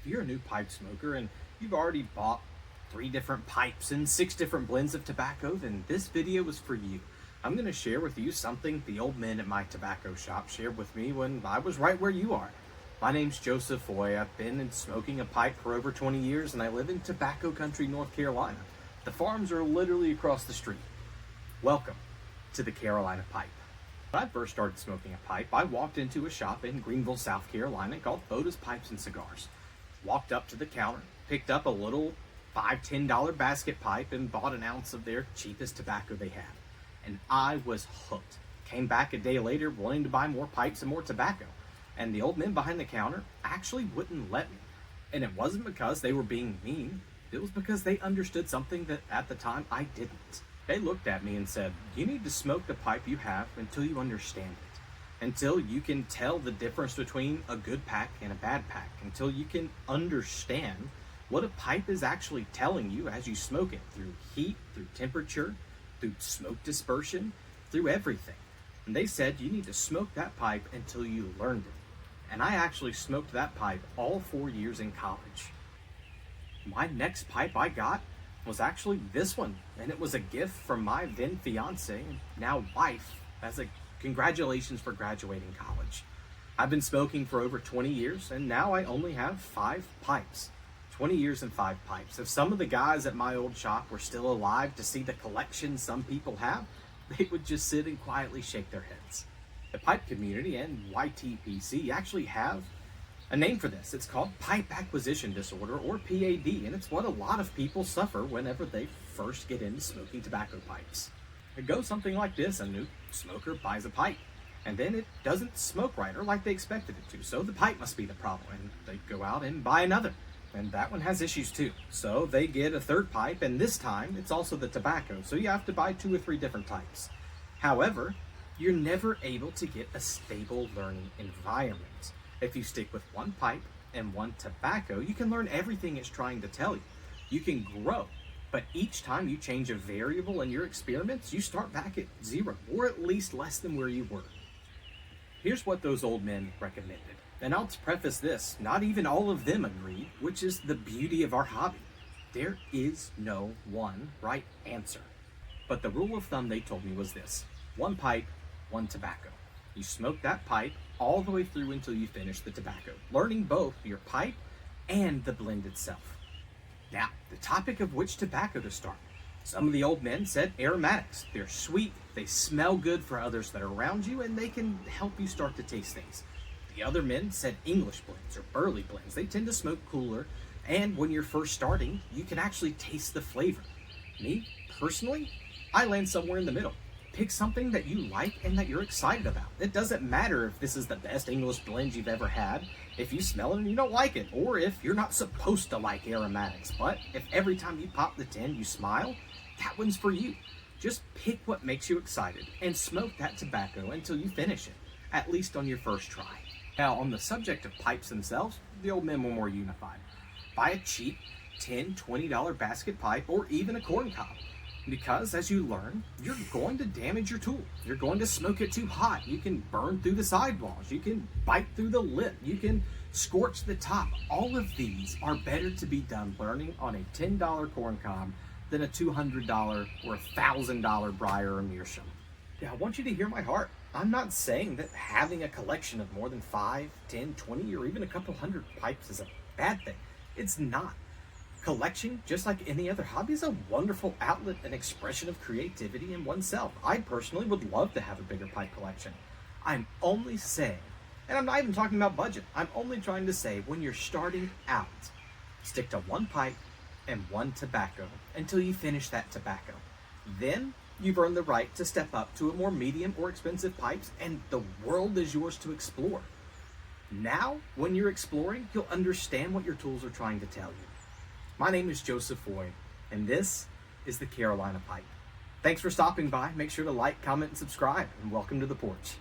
you're a new pipe smoker and you've already bought 3 different pipes and 6 different blends of tobacco, then this video is for you. I'm going to share with you something the old men at my tobacco shop shared with me when I was right where you are. My name's Joseph Foy. I've been smoking a pipe for over 20 years and I live in tobacco country, North Carolina. The farms are literally across the street. Welcome to the Carolina Pipe. When I first started smoking a pipe, I walked into a shop in Greenville, South Carolina called Boda's Pipes and Cigars. Walked up to the counter, picked up a little $5, $10 basket pipe and bought an ounce of their cheapest tobacco they had. And I was hooked. Came back a day later wanting to buy more pipes and more tobacco. And the old men behind the counter actually wouldn't let me. And it wasn't because they were being mean. It was because they understood something that at the time I didn't. They looked at me and said, you need to smoke the pipe you have until you understand it. Until you can tell the difference between a good pack and a bad pack. Until you can understand what a pipe is actually telling you as you smoke it, through heat, through temperature, through smoke dispersion, through everything. And they said you need to smoke that pipe until you learned it. And I actually smoked that pipe all 4 years in college. My next pipe I got was actually this one, and it was a gift from my then fiance, now wife, as a congratulations for graduating college. I've been smoking for over 20 years, and now I only have 5 pipes. 20 years and 5 pipes. If some of the guys at my old shop were still alive to see the collection some people have, they would just sit and quietly shake their heads. The pipe community and ytpc actually have a name for this. It's called pipe acquisition disorder, or PAD, and it's what a lot of people suffer whenever they first get into smoking tobacco pipes. It goes something like this. A new smoker buys a pipe, and then it doesn't smoke right or like they expected it to, so the pipe must be the problem, and they go out and buy another, and that one has issues too. So they get a third pipe, and this time it's also the tobacco, so you have to buy 2 or 3 different types. However, you're never able to get a stable learning environment. If you stick with one pipe and one tobacco, you can learn everything it's trying to tell you. You can grow, but each time you change a variable in your experiments, you start back at 0, or at least less than where you were. Here's what those old men recommended. And I'll preface this, not even all of them agreed, which is the beauty of our hobby. There is no one right answer. But the rule of thumb they told me was this: 1 pipe, 1 tobacco. You smoke that pipe all the way through until you finish the tobacco, learning both your pipe and the blend itself. Now, the topic of which tobacco to start. Some of the old men said aromatics. They're sweet, they smell good for others that are around you, and they can help you start to taste things. The other men said English blends or early blends. They tend to smoke cooler, and when you're first starting, you can actually taste the flavor. Me, personally, I land somewhere in the middle. Pick something that you like and that you're excited about. It doesn't matter if this is the best English blend you've ever had, if you smell it and you don't like it, or if you're not supposed to like aromatics. But if every time you pop the tin you smile, that one's for you. Just pick what makes you excited and smoke that tobacco until you finish it, at least on your first try. Now, on the subject of pipes themselves, the old men were more unified. Buy a cheap $10, $20 basket pipe or even a corn cob. Because as you learn, you're going to damage your tool. You're going to smoke it too hot. You can burn through the sidewalls. You can bite through the lip. You can scorch the top. All of these are better to be done learning on a $10 corn cob than a $200 or $1,000 briar or meerschaum. Now, I want you to hear my heart. I'm not saying that having a collection of more than 5, 10, 20, or even a couple hundred pipes is a bad thing. It's not. Collection, just like any other hobby, is a wonderful outlet and expression of creativity in oneself. I personally would love to have a bigger pipe collection. I'm only saying, and I'm not even talking about budget, I'm only trying to say when you're starting out, stick to 1 pipe and 1 tobacco until you finish that tobacco. Then you've earned the right to step up to a more medium or expensive pipes, and the world is yours to explore. Now, when you're exploring, you'll understand what your tools are trying to tell you. My name is Joseph Foy, and this is the Carolina Pipe. Thanks for stopping by. Make sure to like, comment, and subscribe, and welcome to the porch.